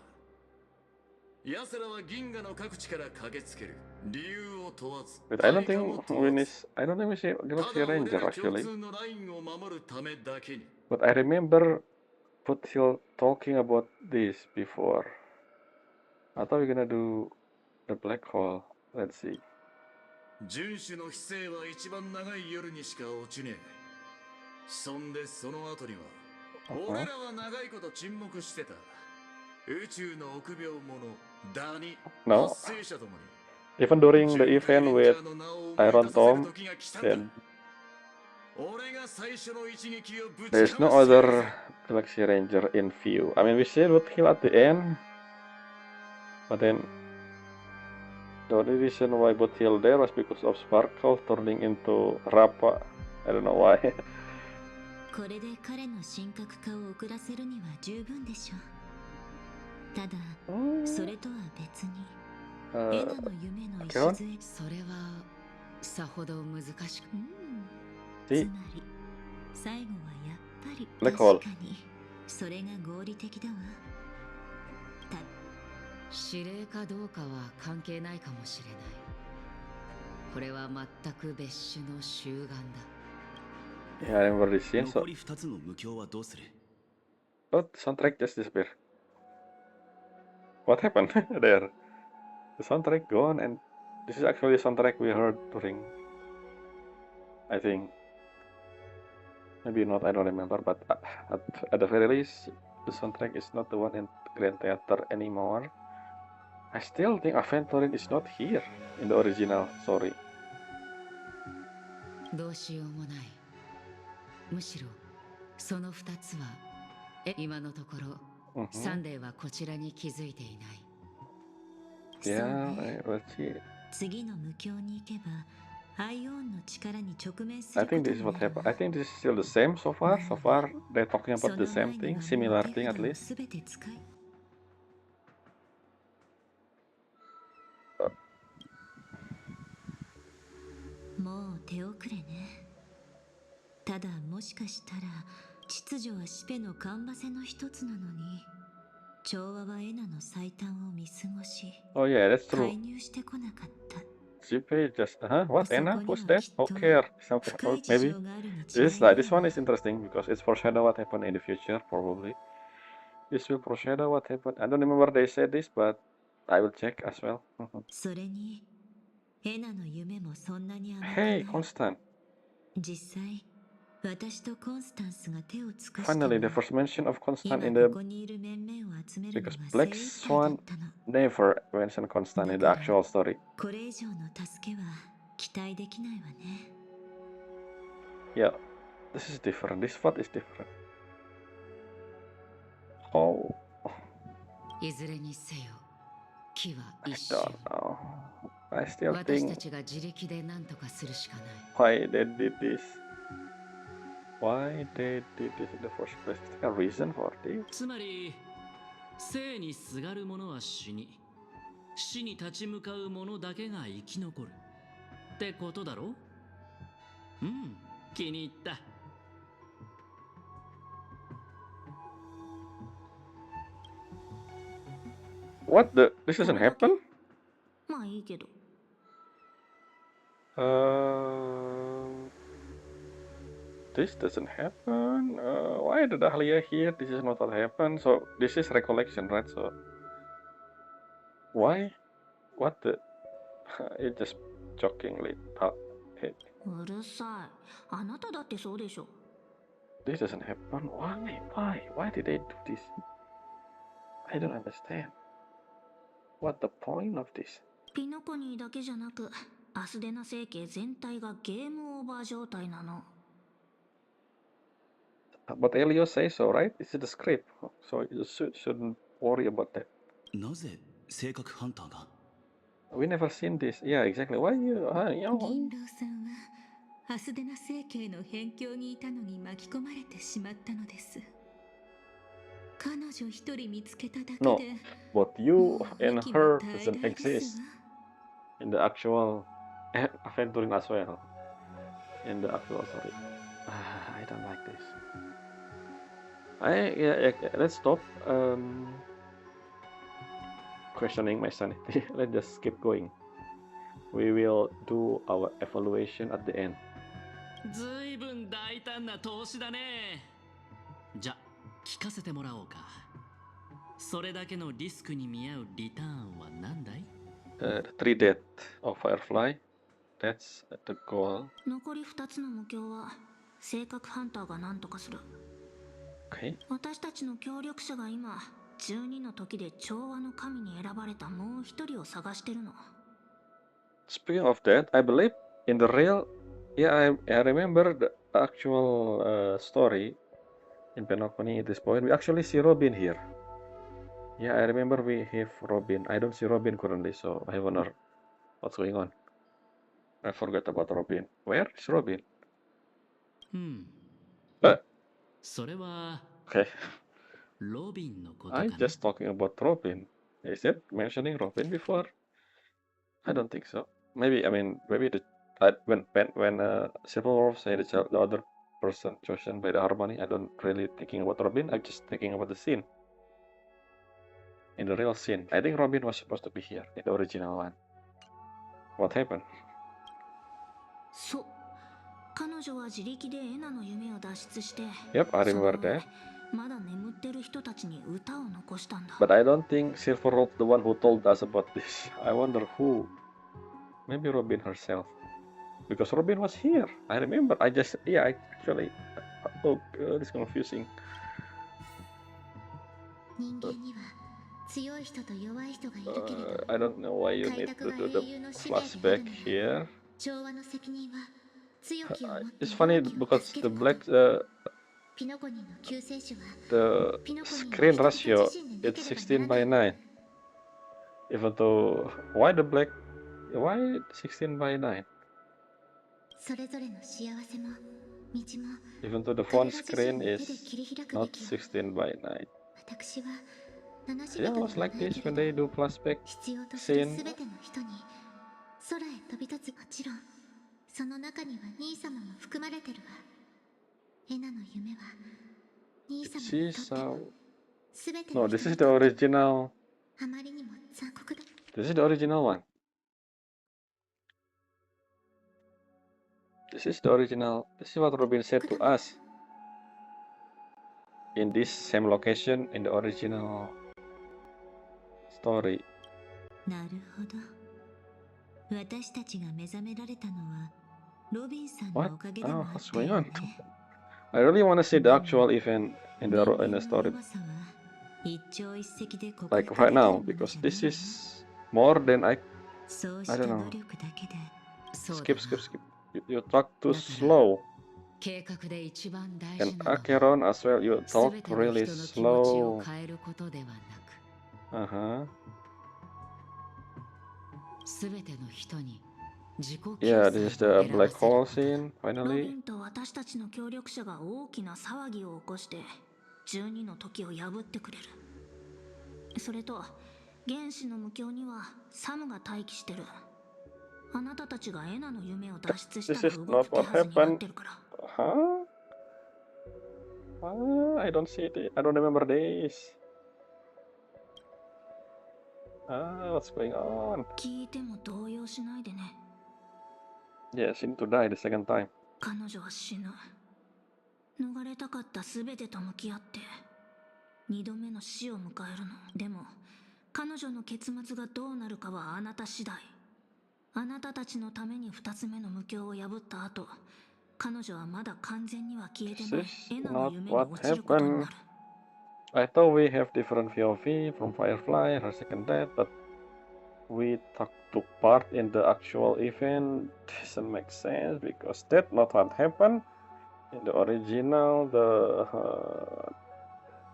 奴らは銀河の各地から駆けつける。理由を問わず。 But I don't think we see Galaxy Ranger actually. 共通のラインを守るためだけに。 But I remember Putil talking about this before. I thought we're gonna do the black hole. Let's see. 遵守の非正は一番長い夜にしか落ちねえ。そんでその後には、俺らは長いこと沈黙してた。宇宙の臆病者、ダニ、 No. 発生者ともに。 Even during the event with Iron Tom, then 俺が最初の一撃をぶち there's no かます other Galaxy Ranger in view. I mean, we see Putil at the end, but then the only reason why Putil there was because of Sparkle turning into Rappa. I don't know why. これで彼の神格化を遅らせるには十分でしょう。ただそれとは別にエナの夢の礎そそれはさほど難しく、つまり最後はやっぱり Black 確 hole. かにそれが合理的だわ。指令かどうかは関係ないかもしれない。これは全く別種の集団だ。 Yeah, I remember this scene. So, 残り2つの無境はどうする？ but the soundtrack just disappeared. What happened there? The soundtrack gone, and this is actually the soundtrack we heard during. I think. Maybe not. I don't remember. But at the very least, the soundtrack is not the one in Grand Theater anymore. I still think Aventurin is not here in the original story. どうしようもない。むしろその2つは今のところ、サンデーはこちらに気づいていない。Yeah, let's see. 次の無境に行けばアイオンの力に直面す I ること think this is what happened. I think this is still the same so far. So far, they're talking about the same thing, similar thing at least. すべて使いもう手遅れね。ただもしかしたら秩序はシペのカンバセの一つなのに調和はエナの最短を見過ごし Oh yeah, that's 介 true. 入してこなかった。 Jipe just what Anna? Who's that? Okay, something. 深 Oh, い事 maybe 情があるに違い this ない this one is interesting because it's foreshadow what happened in the future probably. This will foreshadow what happened. I don't remember they said this, but I will check as well. それにエナの夢もそんなに甘くない。 Hey, Constant. 実際私とコンスタンスが手を尽くしても Finally, the first mention of 今 Constant in こ the こにいる面々を集めるのが because 精 Black 一杯だ Swan ったの。 never mentioned Constant in the actual story. これ以上の助けは期待できないわね。 Yeah, this is different. This part is different. Oh, いずれにせよ、木は I 一 don't 瞬。 know. I still 私た think ちが自力で何とかするしかない。 why they did this. Why they did this in the first place? Is there a reason for this? つまり生にすがる者は死に、死に立ち向かう者だけが生き残るってことだろ。うん、気に入った。 What the? This doesn't happen? まあいいけど。This doesn't happen. Why the Dahlia here? This is not what happened. So this is recollection, right? So why? What the? It just shockingly hit. うるさい。あなただってそうでしょ。 This doesn't happen. Why? Why did they do this? I don't understand. What the point of this? ピノコニーだけじゃなく、アスデナ星系全体がゲームオーバー状態なの。 But Elio says so, right? This is the script, so you shouldn't worry about that. なぜ性格ハンターが We never seen this. Yeah, exactly. Why you? 銀狼さんはアスデナ星系の辺境にいたのに巻き込まれてしまったのです。彼女一人見つけただけで、 No, but you もう and 息も her 絶え doesn't ないです exist わ。 in the actual adventuring as well. In the actual story. I don't like this. Let's stop questioning my sanity. Let's just keep going. We will do our evaluation at the end. ずいぶん大胆な投資だね。じゃ聞かせてもらおうか。それだけのリスクに見合うリターンは何だい？ The 3 death of Firefly. That's the goal. 残り2つの目標は性格ハンターが何とかする。 Okay. 私たちの協力者が今12の時で調和の神に選ばれたもう一人を探してるの。 Speaking of that, I believe in the real, yeah, I remember the actual story in Penoconi at this point. We actually see Robin here. Yeah, I remember we have Robin. I don't see Robin currently, so I wonder what's going on. I forgot about Robin. Where is Robin? それは Okay, ロビンのことか I な。 just talking about Robin. Is it mentioning Robin before? I don't think so. Maybe maybe when Silver Wolf say the other person chosen by the harmony, I don't really thinking about Robin. I'm just thinking about the scene. In the real scene, I think Robin was supposed to be here in the original one. What happened? そう。彼女は自力でエナの夢を脱出して、 Yep, I その remember 上 that. まだ眠ってる人たちに歌を残したんだ。 But I don't think Silver Wolf the one who told us about this. I wonder who. Maybe Robin herself. Because Robin was here. I remember. I actually. Oh, it's confusing. 人間には強い人と弱い人がいるけれど、 I don't know why you need to do the flashback here. 調和の責任は強きを持って It's funny because the black ピノコニーの救世主は the screen ratio it's 16 by 9. Even though why 16 by 9? それぞれの幸せも道も Even though the phone screen is not 16 by 9. 私は七種 Yeah, 類 it was like this when they do flashback 必要とする scene. すべての人に空へ飛び立つ。もちろんその中には兄様も含まれてるわ。エナの夢は兄様にとって She's すべて no, の this 人 is に the original. あまりにも残酷だ。 This is the original one. This is the original. This is what Robin said to us in this same location in the original story. なるほど。私たちが目覚められたのはロビンさんの What? おかげでも Oh, あっ what's た going よ on? ね。 I really want to see the actual event in the 人間の story, 弱さは一朝一夕で克服 like できる right も now, のじゃ because ない this よ。 is more than I そうし I た don't 努 know. 力だけで そうだ skip. な。 You talk too だから slow, 計画で一番大 and 事なのは Acheron as well. You す talk べての really 人の気持ちを slow. 変えることではなく、 Uh-huh. すべての人に自己救 Yeah, this is 済を the 選ば black せる hole ことだ。 scene. ロビ Finally, ンと私たちの協力者が大きな騒ぎを起こして12の時を破ってくれる。それと原子の無境にはサムが待機してる。あなたたちがエナの夢を脱出した this ら is 動 not く手 what はずになっ happened. てるから。 Huh? I don't see it. I don't remember this. What's going on? 聞いても動揺しないでね。 Yeah, she need to die the second time. 彼女は死ぬ。逃れたかった全てと向き合って2度目の死を迎えるの。でも彼女の結末がどうなるかはあなた次第。あなたたちのために2つ目の無境を破った後、彼女はまだ完全には消えてない。 This エ is ナの not 夢に what 落ちることに happened. なる。 I thought we have different POV from Firefly, her second death, but we took part in the actual event. Doesn't make sense because that's not what happened in the original.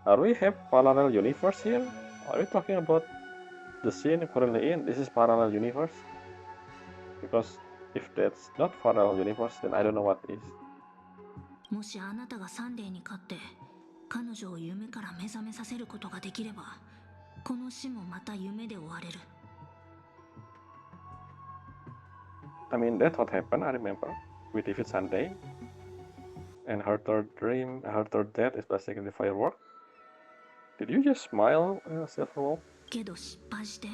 Are we have parallel universe here? Are we talking about the scene currently in? This is parallel universe? Because if that's not parallel universe, then I don't know what is. もしあなたがサンデーに勝って彼女を夢から目覚めさせることができれば、この死もまた夢で終われる。 I mean, that's what happened, I remember, with David Sunday. And her third dream, her third death is basically firework. Did you just smile, Silverwolf? けど失敗して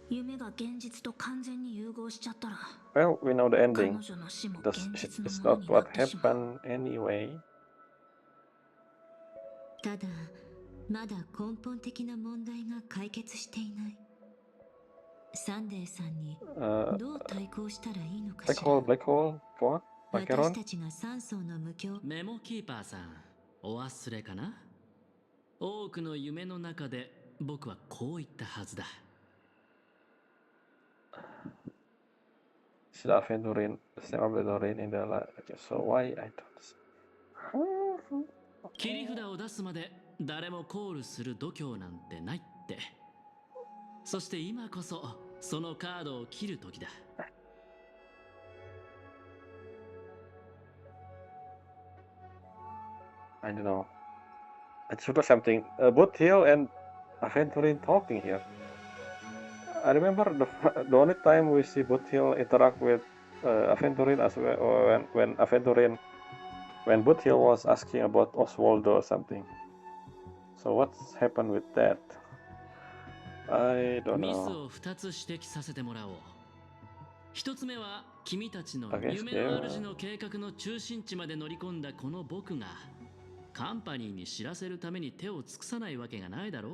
夢が現実と完全に融合しちゃったら、 Well, we know the 彼 ending. 女の死も This 現実 it's のもの not になっ what てしまう。 happened anyway. ただまだ根本的な問題が解決していない。サンデーさんにどう対抗したらいいのかしら。 Black hole, what? 私 Macaron? たちが3層の無境。メモキーパーさん、お忘れかな。多くの夢の中で僕はこう言ったはずだ。She's aventuring, the same aventuring in the so why I don't. 切り札を出すまで誰もコールする度胸なんてないって。そして今こそそのカードを切る時だ。I don't know. I just saw something. Both Hill and Aventurin talking here. I remember the only time we see Both Hill interact with Aventurin as well, when Aventurin, when Both Hill was asking about Oswaldo or something. So what's happened with that? I don't ミス know. を2つ指摘させてもらおう。1つ目は君たちの I guess 夢の主の計画の中心地まで乗り込んだこの僕がカンパニーに知らせるために手を尽くさないわけがないだろう。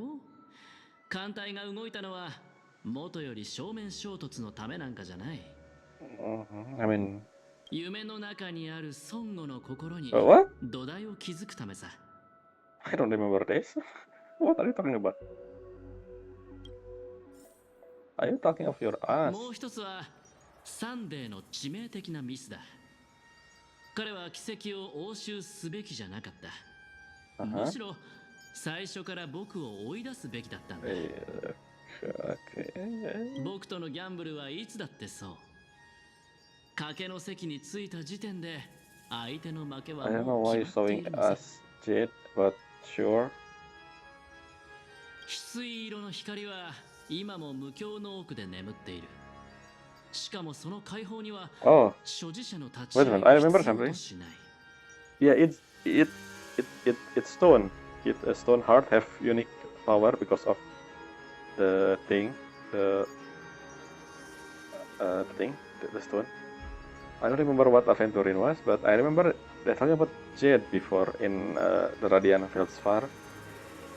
艦隊が動いたのは元より正面衝突のためなんかじゃない。I mean, 夢の中にある孫悟の心に what? 土台を築くためさ。 I don't remember this. What are you talking about? Are you talking of your ass? もう一つはサンデーの致命的なミスだ。彼は奇跡を押収すべきじゃなかった。むしろ最初から僕を追い出すべきだったんだ。Okay. 僕とのギャンブルはいつだってそう。賭けの席に着いた時点で相手の負けは I don't know もう why 決ま you're ってい showing るのさ。 us Jade, but sure. 翡翠色の光は今も無境の奥で眠っている。しかもその解放には Oh, 所持者の立ち wait a 会い minute. I を remember 必要 something. としない。 Yeah, it's stone. A stone heart have unique power because of the thing, the stone. I don't remember what Aventurin was, but I remember they're talking about Jade before in the Radiant Feldspar.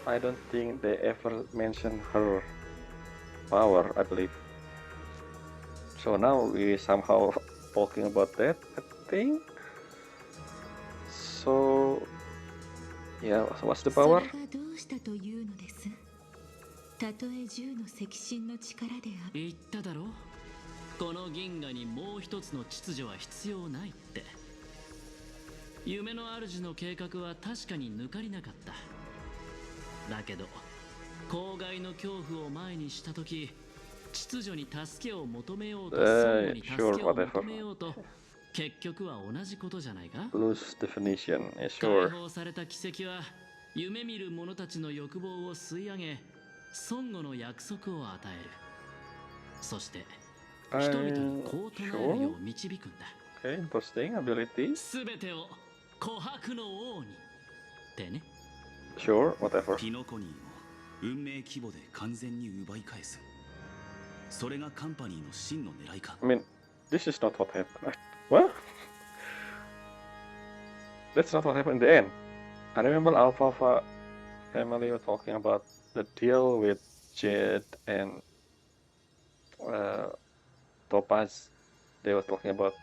I don't think they ever mentioned her power, I believe. So now we somehow talking about that, I think. So yeah, so what's the そ power? れがどうしたというのです。たとえ10の赤心の力である。言っただろ。この銀河にもう一つの秩序は必要ないって。夢の主の計画は確かに抜かりなかった。だけど公害の恐怖を前にした時、秩序に助けを求めようと孫悟に助けを求めようと、結局は同じことじゃないか。 Loose definition, yeah, 解 sure. 放された奇跡は夢見る者たちの欲望を吸い上げ、孫悟の約束を与える。そして人々にこう唱えるよう導くんだ。 Okay, interesting ability. すべてを琥珀の王にってね。 Sure, whatever. ピノコニーを運命規模で完全に奪い返す。それがカンパニーの真の狙いか。 I mean, this is not what happened. What? that's not what happened in the end. I remember Alfalfa family were talking about the deal with Jed and Topaz. They were talking about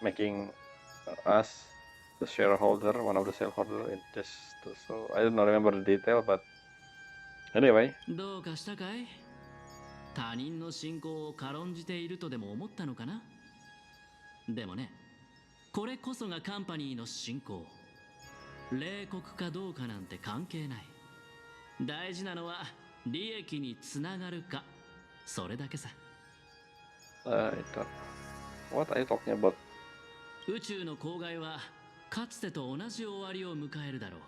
making us the shareholder, one of the shareholder in this. So I don't remember the detail, but anyway. どうかしたかい？他人の信仰を軽んじているとでも思ったのかな？でもね、これこそがカンパニーの信仰。冷酷かどうかなんて関係ない。大事なのは利益につながるか、それだけさ。What are you talking about? 宇宙の公害はかつてと同じ終わりを迎えるだろう。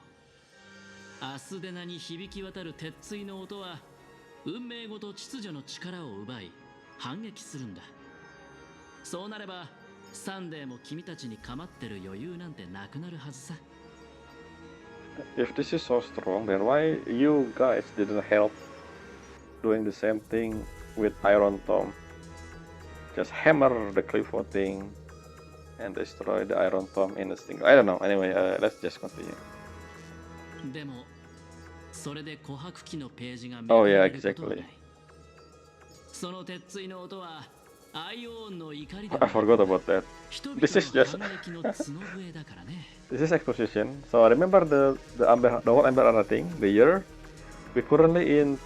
アスデナに響き渡る鉄槌の音は運命ごと秩序の力を奪い反撃するんだ。そうなればサンデーも君たちに構ってる余裕なんてなくなるはずさ。If this is so strong, then why you guys didn't help doing the same thing with Iron Tom? Just hammer the Clifford thing and destroy the Iron Tom instinct. I don't know. Anyway, let's just continue. でもそれで琥珀機のページがOh yeah, めくられることはない。 exactly. その鉄槌の音はアイオーンの怒りで I forgot about that. 人々 This is の just 反撃の角笛だからね。this is exposition. So I remember the whole Amber Era thing, the year. We currently in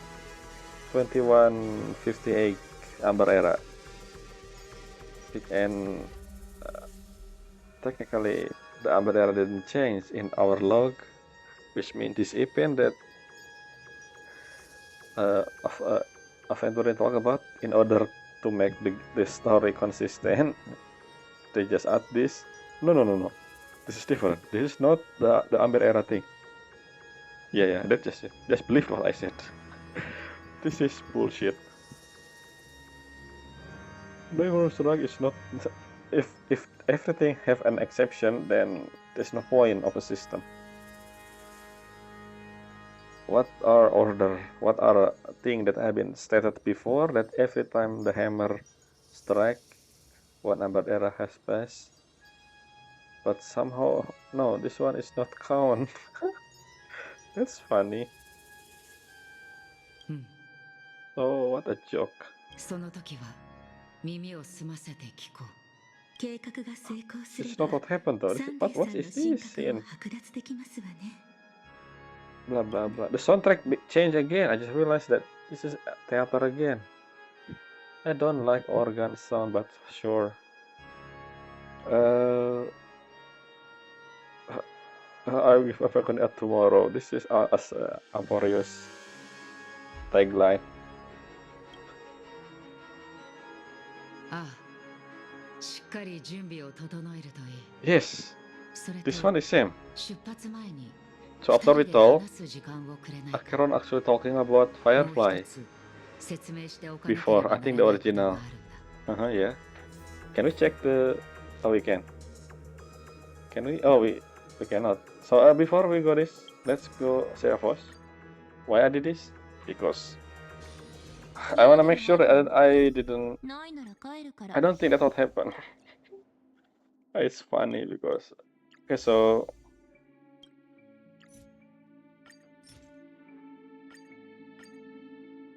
2158 Amber Era. And technically the Amber Era didn't change in our log, which means this event that Aventurin talk about, in order to make the story consistent, they just add this. No. This is different. This is not the Amber Era thing. Yeah, that's just it. Just believe what I said. This is bullshit. Diverse drug is not. If everything have an exception, then there's no point of a system. What are order? What are things that have been stated before, that every time the hammer strike, one number era has passed? But somehow, no, this one is not count. That's funny. Oh, what a joke. その時は耳を澄ませて聞こう。計画が成功す This れ is ば not what happened though. サンデ What ーさん is の this 神格を scene? 剥奪できますわね。 Blah blah blah. The soundtrack changed again. I just realized that this is theater again. I don't like organ sound, but sure. I will work on it tomorrow. This is as Amorius tagline. ああ、しっかり準備を整えるといい。 Yes, それと this one is same. 出発前に So after we 二人で told, 話す時間をくれないか。 Acheron actually talking about もう Firefly 一つ説明しておかなけれ before. ば I な think ら the ないこと original. があるんだ。 Yeah. Can we check the? Oh, we can. Can we? Oh, we cannot. So before we go this, let's go say a voice. Why I did this? Because I wanna make sure that I didn't. ないなら帰るから I don't think that would happen. It's funny because. Okay, so.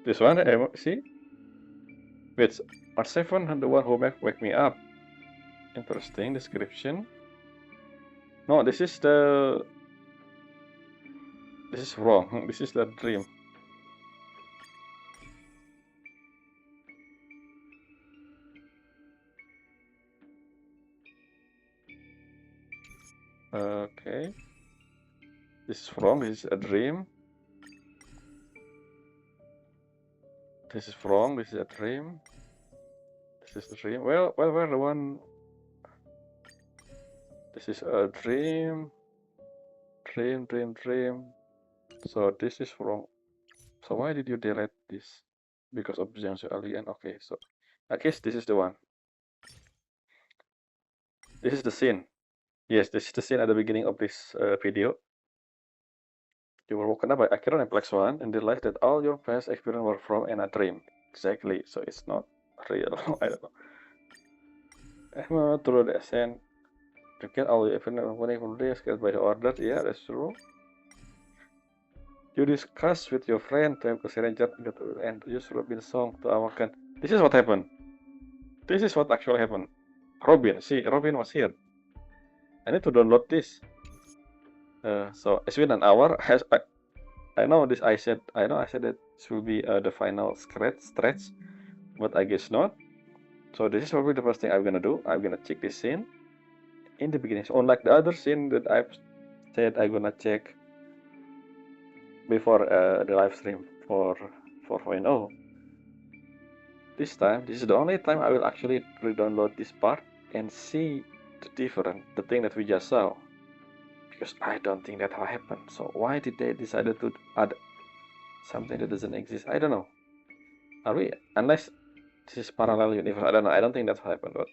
This one, see? Wait, are seven the one who wake me up? Interesting description. No, this is the. This is wrong. This is the dream. Okay. This is wrong. This is a dream. This is wrong. This is a dream. This is a dream. Well, where the one? This is a dream. Dream. So this is wrong. So why did you delete this? Because of Jiangsu alien. Okay, so I guess this is the one. This is the scene. Yes, this is the scene at the beginning of this video. You were woken up by Acheron and Black Swan and realized that all your past experience were from a dream. Exactly, so it's not real. I don't know. Through the ascent, You get all the event opening from this get by the order. Yeah, that's true. You discuss with your friend to have a ranger and you should have been song to our can. This is what happened. This is what actually happened. Robin, see, Robin was here. I need to download this. So it's been an hour. I know this. I said that this will be the final stretch, but I guess not. So this is probably the first thing I'm gonna do. I'm gonna check this scene in the beginning. So unlike the other scene that I've said I'm gonna check before the live stream for 4.0. This time, this is the only time I will actually re-download this part and see the thing that we just saw. Because I don't think that happened. So why did they decide to add something that doesn't exist? I don't know. Are we? Unless this is parallel universe. I don't know. I don't think that happened. But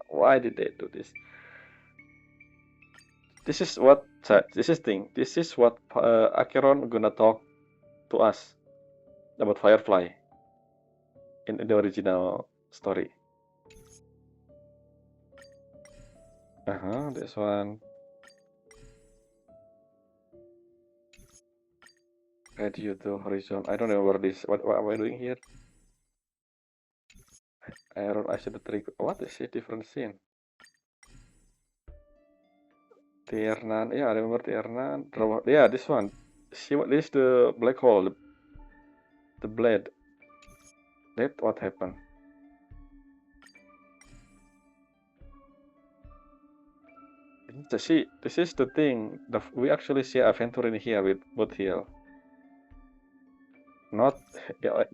why did they do this? This is what Acheron gonna talk to us about Firefly in the original story. This one. Radio to Horizon. I don't remember this. What am I doing here? I said the trick. What is it? Different scene. Tiernan. Yeah, I remember Tiernan. Yeah, this one. See what this is the black hole. The blade. That what happened. See, this is the thing. We actually see adventure in here with Boothill. Not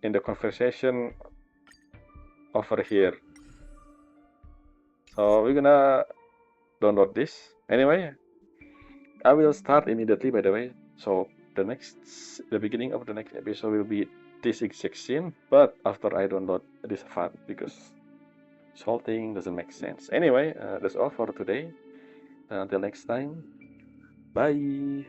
in the conversation over here. So we're gonna download this. Anyway, I will start immediately, by the way. So the beginning of the next episode will be this exact scene, but after I download this file, because this whole thing doesn't make sense. Anyway, that's all for today. Until next time, bye.